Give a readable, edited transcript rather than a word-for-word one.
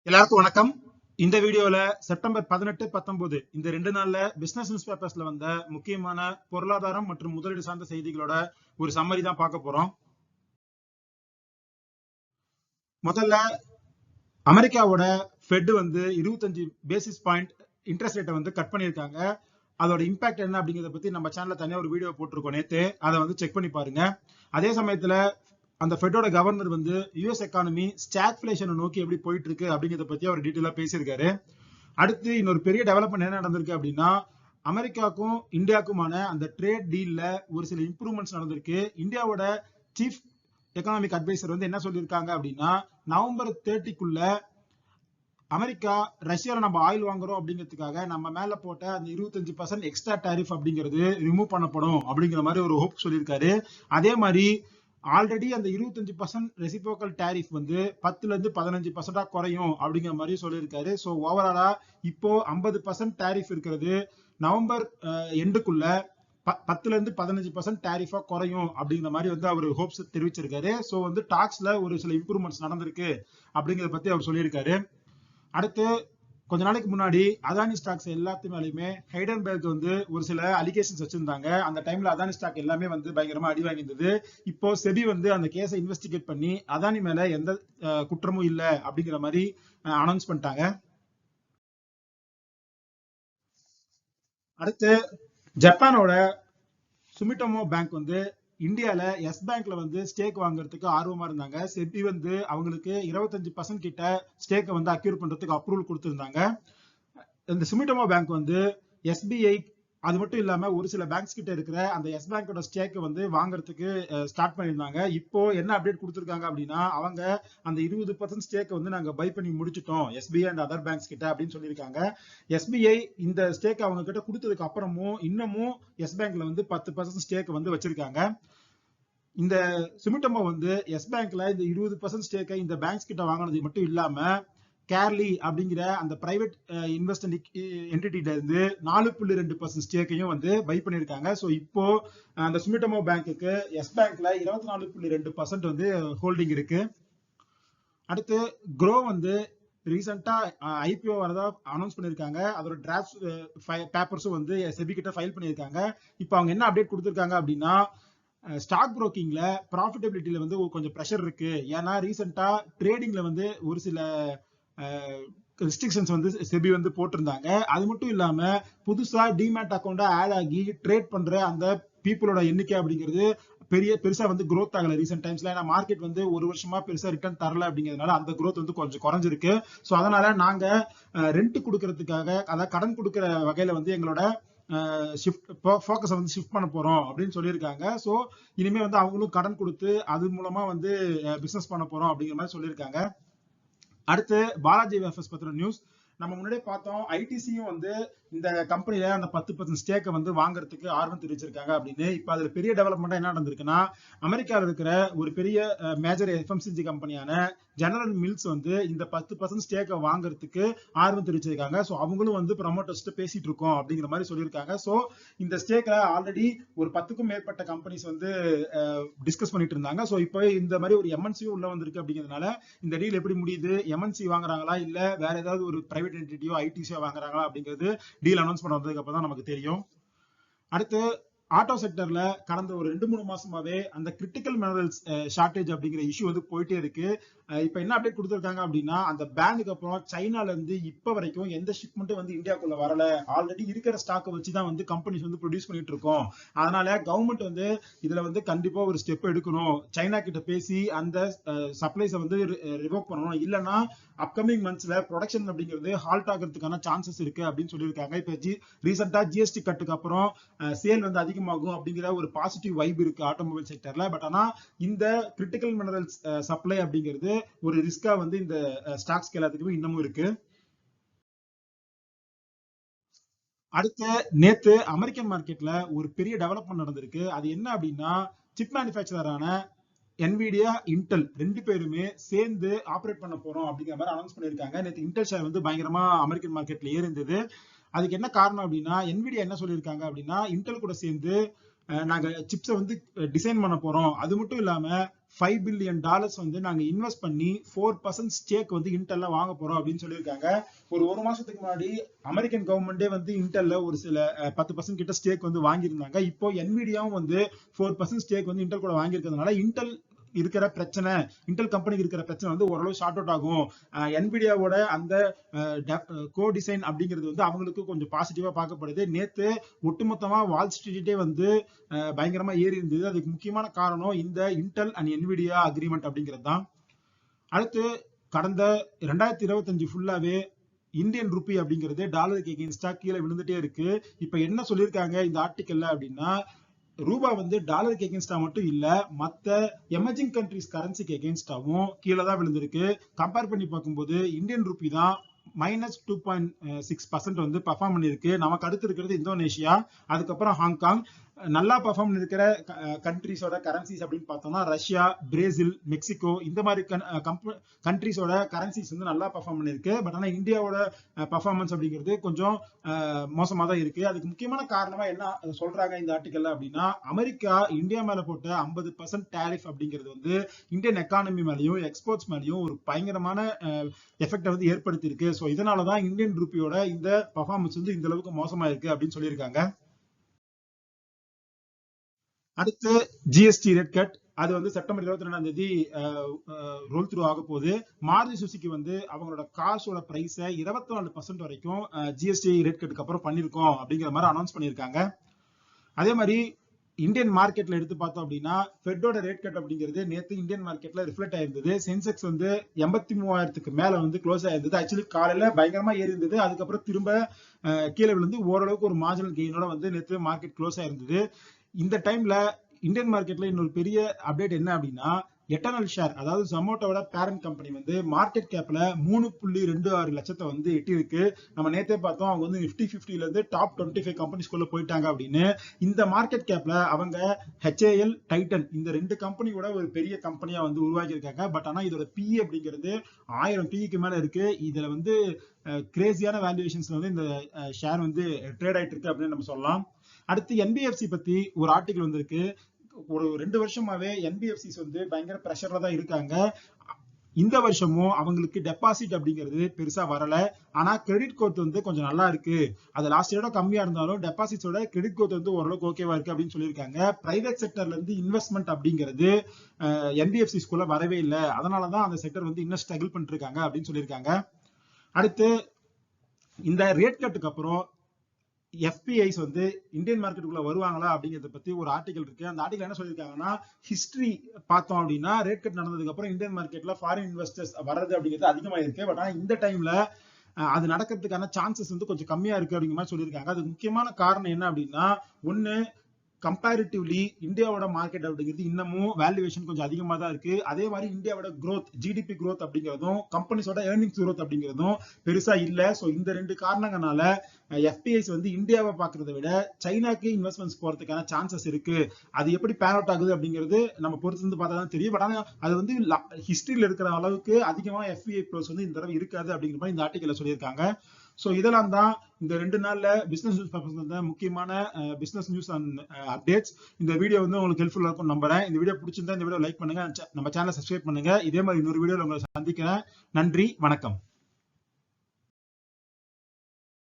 எல்லாருக்கும் வணக்கம். இந்த வீடியோல செப்டம்பர் 18, 19 இந்த 2 நாள்ல பிசினஸ் நியூஸ் பேப்பர்ஸ்ல வந்த முக்கியமான பொருளாதாரம் மற்றும் முதலீடு சார்ந்த செய்திகளோட ஒரு சம்மரி தான் பார்க்க போறோம். முதல்ல அமெரிக்காவோட ஃபெட் 25 பேசிஸ் பாயிண்ட் இன்ட்ரெஸ்ட் ரேட்டை கட் பண்ணியிருக்காங்க. அதோட இம்பாக்ட் என்ன அப்படிங்கறத பத்தி நம்ம சேனல்ல தனியா ஒரு வீடியோ போட்டிருக்கோம் நேத்து. அதை செக் பண்ணி பாருங்க. அதே சமயத்துல அந்த ஃபெட்டோட கவர்னர் யுஎஸ் எக்கானமி ஸ்டாக்ஃபிளேஷனை நோக்கி எப்படி போயிட்டு இருக்கு அப்படிங்கறத பத்தி அவர் டீட்டெயிலா பேசியிருக்காரு. அடுத்து இன்னொரு பெரிய டெவலப்மெண்ட் என்ன நடந்திருக்கு அப்படின்னா, அமெரிக்காவுக்கும் இந்தியாவுக்குமான அந்த ட்ரேட் டீல்ல ஒரு சில இம்ப்ரூவ்மெண்ட்ஸ் நடந்திருக்கு. இந்தியாவோட சீஃப் எக்கனாமிக் அட்வைசர் என்ன சொல்லியிருக்காங்க அப்படின்னா, நவம்பர் 30க்குள்ள அமெரிக்கா ரஷ்யால நம்ம ஆயில் வாங்குறோம் அப்படிங்கிறதுக்காக நம்ம மேல போட்ட அந்த 25% எக்ஸ்ட்ரா டாரிஃப் அப்படிங்கிறது ரிமூவ் பண்ணப்படும் அப்படிங்கிற மாதிரி ஒரு ஹோப் சொல்லியிருக்காரு. அதே மாதிரி ஆல்ரெடி அந்த 25% ரெசிப்ரோக்கல் டாரிஃப் 10ல இருந்து 15% குறையும் அப்படிங்கிற மாதிரி சொல்லியிருக்காரு. ஸோ ஓவராலா இப்போ 50% டாரிஃப் இருக்கிறது நவம்பர் எண்டுக்குள்ள 10ல இருந்து 15% டாரிஃபா குறையும் அப்படிங்கிற மாதிரி அவர் ஹோப்ஸ் தெரிவிச்சிருக்காரு. ஸோ டாக்ஸ்ல ஒரு சில இம்ப்ரூவ்மெண்ட்ஸ் நடந்திருக்கு அப்படிங்கிறத பத்தி அவர் சொல்லியிருக்காரு. அடுத்து கொஞ்ச நாளைக்கு முன்னாடி அதானி ஸ்டாக்ஸ் எல்லாத்து மேலயுமே ஹைடன்பர்க் ஒரு சில அலிகேஷன்ஸ் வச்சிருந்தாங்க. அந்த டைம்ல அதானி ஸ்டாக் எல்லாமே பயங்கரமா அடி வாங்கியிருந்தது. இப்போ செபி அந்த கேஸை இன்வெஸ்டிகேட் பண்ணி அதானி மேல எந்த குற்றமும் இல்ல அப்படிங்கிற மாதிரி அனௌன்ஸ் பண்ணிட்டாங்க. அடுத்து ஜப்பானோட சுமிட்டோமோ பேங்க் இந்தியால எஸ் பேங்க்ல ஸ்டேக் வாங்குறதுக்கு ஆர்வமா இருந்தாங்க. செபி அவங்களுக்கு 25% கிட்ட ஸ்டேக்கை அக்யூர் பண்றதுக்கு அப்ரூவல் கொடுத்திருந்தாங்க. இந்த சுமிட்டோமோ பேங்க் எஸ்பிஐ அது மட்டும் இல்லாம ஒரு சில பேங்க்ஸ் கிட்ட இருக்கிற அந்த எஸ் பேங்கோட ஸ்டேக்கை வாங்குறதுக்கு ஸ்டார்ட் பண்ணியிருந்தாங்க. இப்போ என்ன அப்டேட் கொடுத்திருக்காங்க அப்படின்னா, அவங்க அந்த 20% ஸ்டேக்கை நாங்க பை பண்ணி முடிச்சிட்டோம் எஸ்பிஐ அண்ட் அதர் பேங்க்ஸ் கிட்ட அப்படின்னு சொல்லியிருக்காங்க. எஸ்பிஐ இந்த ஸ்டேக் அவங்க கிட்ட கொடுத்ததுக்கு அப்புறமும் இன்னமும் எஸ் பேங்க்ல 10% ஸ்டேக் வச்சிருக்காங்க. இந்த சுமிட்டோமோ எஸ் பேங்க்ல இந்த 20% ஸ்டேக்கை இந்த பேங்க்ஸ் கிட்ட வாங்கினது மட்டும் இல்லாம கேர்லி அப்படிங்கிற அந்த பிரைவேட் இன்வெஸ்ட்மெண்ட் என்டிட்டில இருந்து 4.2% ஸ்டேக்கையும் பை பண்ணிருக்காங்க. சோ இப்போ அந்த சுமிட்டோமோ பேங்க்குக்கு எஸ் பேங்க்ல 24.2% ஹோல்டிங் இருக்கு. அடுத்து க்ரோ ரீசெண்டா ஐபிஓ வரதா அனௌன்ஸ் பண்ணிருக்காங்க. அதோட டிராஃப்ட் பேப்பர்ஸும் செபி கிட்ட ஃபைல் பண்ணிருக்காங்க. இப்போ அவங்க என்ன அப்டேட் கொடுத்திருக்காங்க அப்படின்னா, ஸ்டாக் புரோக்கிங்ல ப்ராஃபிட்டபிலிட்டியில கொஞ்சம் ப்ரெஷர் இருக்கு. ஏன்னா ரீசெண்டா ட்ரேடிங்ல ஒரு சில ரெஸ்ட்ரிக்ஷன்ஸ் செபி போட்டிருந்தாங்க. அது மட்டும் இல்லாம புதுசா டிமேட் அக்கௌண்டா ஆட் ஆகி ட்ரேட் பண்ற அந்த பீப்புளோட எண்ணிக்கை அப்படிங்கிறது பெருசா க்ரோத் ஆகல ரீசெண்ட் டைம்ஸ்ல. ஏன்னா மார்க்கெட் ஒரு வருஷமா பெருசா ரிட்டர்ன் தரல அப்படிங்கிறதுனால அந்த க்ரோத் கொஞ்சம் குறைஞ்சிருக்கு. சோ அதனால நாங்க ரெண்ட் கொடுக்கறதுக்காக அதாவது கடன் கொடுக்கிற வகையில எங்களோட ஃபோக்கஸ் ஷிஃப்ட் பண்ண போறோம் அப்படின்னு சொல்லியிருக்காங்க. சோ இனிமே அவங்களும் கடன் கொடுத்து அது மூலமா பிசினஸ் பண்ண போறோம் அப்படிங்கிற மாதிரி சொல்லியிருக்காங்க. அடுத்து பாலாஜி வேஃபர்ஸ் பத்தின நியூஸ் நம்ம முன்னாடியே பார்த்தோம். ஐடிசியும் இந்த கம்பெனில அந்த 10% ஸ்டேக்கை வாங்குறதுக்கு ஆர்வம் தெரிவிச்சிருக்காங்க அப்படின்னு. இப்ப அதுல பெரிய டெவலப்மெண்டா என்ன நடந்திருக்குன்னா, அமெரிக்காவில் இருக்கிற ஒரு பெரிய மேஜர் எஃப்எம்சிஜி கம்பெனியான ஜெனரல் மில்ஸ் இந்த 10% ஸ்டேக்கை வாங்குறதுக்கு ஆர்வம் தெரிவிச்சிருக்காங்க. சோ அவங்களும் ப்ரமோட்டர்ஸ் பேசிட்டு இருக்கோம் அப்படிங்கிற மாதிரி சொல்லியிருக்காங்க. சோ இந்த ஸ்டேக்ல ஆல்ரெடி ஒரு 10க்கும் மேற்பட்ட கம்பெனிஸ் டிஸ்கஸ் பண்ணிட்டு இருந்தாங்க. சோ இப்போ இந்த மாதிரி ஒரு எம்என்சி உள்ள வந்திருக்கு அப்படிங்கிறதுனால இந்த டீல் எப்படி முடியுது, எம்என்சி வாங்குறாங்களா இல்ல வேற ஏதாவது ஒரு பிரைவேட் என்டிட்டியோ ஐடிசியோ வாங்குறாங்களா அப்படிங்கிறது டீல் அனௌன்ஸ் பண்ண வந்ததுக்கு அப்புறம் தான் நமக்கு தெரியும். அடுத்து ஆட்டோ செக்டர்ல கடந்த ஒரு 2-3 மாசமாவே அந்த கிரிட்டிக்கல் மினரல்ஸ் ஷார்டேஜ் அப்படிங்கிற இஷ்யூ போயிட்டே இருக்கு. இப்ப என்ன அப்டேட் கொடுத்திருக்காங்க அப்படின்னா, அந்த பேனுக்கு அப்புறம் சைனால இருந்து இப்ப வரைக்கும் எந்த ஷிப்மெண்ட்டும் இந்தியாக்குள்ள வரல. ஆல்ரெடி இருக்கிற ஸ்டாக்கை வச்சுதான் கம்பெனிஸ் ப்ரொடியூஸ் பண்ணிட்டு இருக்கோம். அதனால கவர்மெண்ட் இதுல கண்டிப்பா ஒரு ஸ்டெப் எடுக்கணும். சைனா கிட்ட பேசி அந்த சப்ளைஸ் ரிவோக் பண்ணணும். இல்லைன்னா அப்கமிங் மந்த்ஸ்ல ப்ரொடக்ஷன் அப்படிங்கிறது ஹால்ட் ஆகிறதுக்கான சான்சஸ் இருக்கு அப்படின்னு சொல்லியிருக்காங்க. இப்ப ரீசெண்டா ஜிஎஸ்டி கட்டுக்கு அப்புறம் சேல் அதிகமாகும் அப்படிங்கிற ஒரு பாசிட்டிவ் வைப் இருக்கு ஆட்டோமொபைல் செக்டர்ல. பட் ஆனா இந்த கிரிட்டிக்கல் மினரல்ஸ் சப்ளை அப்படிங்கிறது ஒரு ரிஸ்கா இந்த ஸ்டாக்ஸ் எல்லாத்துக்குமே இன்னமும் இருக்கு. அடுத்த நேத்து அமெரிக்கன் மார்க்கெட்ல ஒரு பெரிய டெவலப்மெண்ட் நடந்திருக்கு. அது என்ன அப்படின்னா, சிப் மேனுஃபேக்சரான என்விடியா இன்டெல் 2 பேருமே சேர்ந்து ஆபரேட் பண்ண போறோம் அப்படிங்கிற மாதிரி அனௌன்ஸ் பண்ணிருக்காங்க. நேத்து இன்டெல் ஷேர் பயங்கரமா அமெரிக்கன் மார்க்கெட்ல ஏறிந்தது. அதுக்கு என்ன காரணம் அப்படின்னா, என்விடியா என்ன சொல்லியிருக்காங்க அப்படின்னா, இன்டெல் கூட சேர்ந்து நாங்க சிப்ஸை வந்து டிசைன் பண்ண போறோம். அது மட்டும் இல்லாம $5 பில்லியன் வந்து நாங்க இன்வெஸ்ட் பண்ணி 4% ஸ்டேக் வந்து இன்டெல்ல வாங்க போறோம் அப்படின்னு சொல்லியிருக்காங்க. ஒரு மாசத்துக்கு முன்னாடி அமெரிக்கன் கவர்மெண்டே வந்து இன்டெல்ல ஒரு சில 10% கிட்ட ஸ்டேக் வந்து வாங்கியிருந்தாங்க. இப்போ என்விடியாவும் வந்து 4% ஸ்டேக் வந்து இன்டெல் கூட வாங்கியிருக்கிறதுனால இன்டெல் இருக்கிற பிரச்சனை, இன்டெல் கம்பெனிக்கு இருக்கிற பிரச்சனை வந்து ஓரளவு ஷார்ட் அவுட் ஆகும். என்விடியாவோட அந்த கோ டிசைன் அப்படிங்கிறது வந்து அவங்களுக்கு கொஞ்சம் பாசிட்டிவா பார்க்கப்படுது. நேத்து ஒட்டுமொத்தமா வால் ஸ்ட்ரீட்டே வந்து பயங்கரமா ஏறி இருந்தது. அதுக்கு முக்கியமான காரணம் இந்த இன்டெல் அண்ட் என்விடியா அக்ரிமெண்ட் அப்படிங்கிறது தான். அடுத்து கடந்த 2025 ஃபுல்லாவே இந்தியன் ருப்பி அப்படிங்கிறது டாலருக்கு எகெயின்ஸ்டா கீழே விழுந்துட்டே இருக்கு. இப்ப என்ன சொல்லியிருக்காங்க இந்த ஆர்டிக்கல்ல அப்படின்னா, ரூபா வந்து டாலருக்கு எகெயின்ஸ்டா மட்டும் இல்ல, மத்த எமர்ஜிங் கண்ட்ரிஸ் கரன்சிக்கு எகெயின்ஸ்டாவும் கீழே தான் விழுந்திருக்கு. கம்பேர் பண்ணி பார்க்கும்போது இந்தியன் ருப்பி தான் -2.6% வந்து பர்ஃபார்ம் பண்ணிருக்கு. நமக்கு அடுத்து இருக்கிறது இந்தோனேஷியா, அதுக்கப்புறம் ஹாங்காங். நல்லா பர்ஃபார்ம் இருக்கிற கண்ட்ரிஸோட கரன்சிஸ் அப்படின்னு பார்த்தோம்னா ரஷ்யா, பிரேசில், மெக்சிகோ இந்த மாதிரி கண்ட்ரிஸோட கரன்சிஸ் வந்து நல்லா பர்ஃபார்ம் பண்ணிருக்கு. பட் ஆனா இந்தியாவோட பர்ஃபார்மன்ஸ் அப்படிங்கிறது கொஞ்சம் மோசமா தான் இருக்கு. அதுக்கு முக்கியமான காரணமா என்ன சொல்றாங்க இந்த ஆர்டிக்கல்ல அப்படின்னா, அமெரிக்கா இந்தியா மேல போட்ட 50% டேரிஃப் அப்படிங்கிறது வந்து இந்தியன் எக்கானமி மேலயும் எக்ஸ்போர்ட்ஸ் மேலயும் ஒரு பயங்கரமான எஃபெக்ட் வந்து ஏற்படுத்தி இருக்கு. ஸோ இதனாலதான் இந்தியன் ரூபியோட இந்த பர்ஃபார்மன்ஸ் வந்து இந்த அளவுக்கு மோசமா இருக்கு அப்படின்னு சொல்லியிருக்காங்க. அடுத்து ஜிஎஸ்டி ரேட் கட், அது வந்து செப்டம்பர் 22 ரோல் த்ரூ ஆக போகுது. மாருதி சுசுகி வந்து அவங்களோட கார்ஸோட பிரைஸ 24% வரைக்கும் ஜிஎஸ்டி ரேட் கட்டுக்கு அப்புறம் பண்ணிருக்கோம் அப்படிங்கிற மாதிரி அனௌன்ஸ் பண்ணியிருக்காங்க. அதே மாதிரி இந்தியன் மார்க்கெட்ல எடுத்து பார்த்தோம் அப்படின்னா ஃபெட்டோட ரேட் கட் அப்படிங்கிறது நேற்று இந்தியன் மார்க்கெட்ல ரிஃப்ளெக்ட் ஆயிருந்தது. சென்செக்ஸ் வந்து 83,000க்கு மேல வந்து க்ளோஸ் ஆயிருந்தது. ஆக்சுவலி காலையில பயங்கரமா ஏறி இருந்தது, அதுக்கப்புறம் திரும்ப கீழே விழுந்து ஓரளவுக்கு ஒரு மார்ஜினல் கெயினோட வந்து நேற்று மார்க்கெட் க்ளோஸ் ஆயிருந்தது. இந்த டைம்ல இந்தியன் மார்க்கெட்ல இன்னொரு பெரிய அப்டேட் என்ன அப்படின்னா, எட்டர்னல் ஷேர், அதாவது ஜொமேட்டோட பேரண்ட் கம்பெனி வந்து மார்க்கெட் கேப்ல 3.26 லட்சத்தை வந்து எட்டியிருக்கு. நம்ம நேத்தே பார்த்தோம் அவங்க வந்து நிஃப்டி 50ல இருந்து டாப் 25 கம்பெனிஸ்குள்ள போயிட்டாங்க அப்படின்னு. இந்த மார்க்கெட் கேப்ல அவங்க HAL, டைட்டன் இந்த 2 கம்பெனியோட ஒரு பெரிய கம்பெனியா வந்து உருவாக்கி இருக்காங்க. பட் ஆனா இதோட PE அப்படிங்கிறது 1000 PEக்கு மேல இருக்கு. இதுல வந்து கிரேசியான வேல்யூவேஷன்ஸ்ல வந்து இந்த ஷேர் வந்து ட்ரேட் ஆயிட்டு இருக்கு அப்படின்னு நம்ம சொல்லலாம். அடுத்து NBFC பத்தி ஒரு ஆர்டிகல் வந்திருக்கு. ஒரு 2 வருஷமாவே NBFCs வந்து பயங்கர பிரஷர்ல தான் இருக்காங்க. இந்த வருஷமும் அவங்களுக்கு டெபாசிட் அப்படிங்கிறது பெருசா வரல. ஆனா கிரெடிட் கோத் வந்து கொஞ்சம் நல்லா இருக்கு. அது லாஸ்ட் இயரோட கம்மியா இருந்தாலும் டெபாசிட்ஸோட கிரெடிட் கோத் வந்து ஓரளவுக்கு ஓகேவா இருக்கு அப்படின்னு சொல்லியிருக்காங்க. பிரைவேட் செக்டர்ல இருந்து இன்வெஸ்ட்மெண்ட் அப்படிங்கிறது NBFCஸ்குள்ள வரவே இல்லை. அதனாலதான் அந்த செக்டர் வந்து இன்னும் ஸ்ட்ரகிள் பண்ணிட்டு இருக்காங்க அப்படின்னு சொல்லியிருக்காங்க. அடுத்து இந்த ரேட் கட்டுக்கு அப்புறம் FPIs வந்து இந்தியன் மார்க்கெட்டுக்குள்ள வருவாங்களா அப்படிங்கறத பத்தி ஒரு ஆர்டிகல் இருக்கு. அந்த ஆர்டிகல் என்ன சொல்லியிருக்காங்கன்னா, ஹிஸ்டரி பார்த்தோம் அப்படின்னா ரேட் கட் நடந்ததுக்கு அப்புறம் இந்தியன் மார்க்கெட்ல ஃபாரின் இன்வெஸ்டர்ஸ் வர்றது அப்படிங்கிறது அதிகமா இருக்கு. பட் ஆனா இந்த டைம்ல அது நடக்கிறதுக்கான சான்சஸ் வந்து கொஞ்சம் கம்மியா இருக்கு அப்படிங்கிற மாதிரி சொல்லியிருக்காங்க. அதுக்கு முக்கியமான காரணம் என்ன அப்படின்னா, ஒண்ணு கம்பேரிட்டிவ்லி இந்தியாவோட மார்க்கெட் அப்படிங்கிறது இன்னமும் வேல்யூவேஷன் கொஞ்சம் அதிகமா தான் இருக்கு. அதே மாதிரி இந்தியாவோட growth, GDP growth அப்படிங்கிறதும் கம்பெனிஸோட ஏர்னிங்ஸ் growth அப்படிங்கிறதும் பெருசா இல்ல. சோ இந்த 2 காரணங்களால FPIs வந்து இந்தியாவை பாக்குறதை விட சைனாக்கு இன்வெஸ்ட்மெண்ட்ஸ் போறதுக்கான சான்சஸ் இருக்கு. அது எப்படி பேன் அவுட் ஆகுது அப்படிங்கிறது நம்ம பொறுத்து இருந்து பார்த்தா தான் தெரியும். பட் ஆனா அது வந்து ஹிஸ்டரியில இருக்கிற அளவுக்கு அதிகமா FPI ப்ளஸ் வந்து இந்த தடவை இருக்காது அப்படிங்கிற மாதிரி இந்த ஆர்டிகல்ல சொல்லியிருக்காங்க. சோ இதெல்லாம் தான் இந்த 2 நாள்ல பிசினஸ் நியூஸ் பர்பஸ் வந்த முக்கியமான பிசினஸ் நியூஸ் அண்ட் அப்டேட்ஸ். இந்த வீடியோ வந்து உங்களுக்கு ஹெல்ப்ஃபுல்லா இருக்கும் நம்புறேன். இந்த வீடியோ பிடிச்சிருந்தா இந்த வீடியோ லைக் பண்ணுங்க, நம்ம சேனலை சப்ஸ்கிரைப் பண்ணுங்க. இதே மாதிரி இன்னொரு வீடியோல உங்களை சந்திக்கிறேன். நன்றி, வணக்கம்.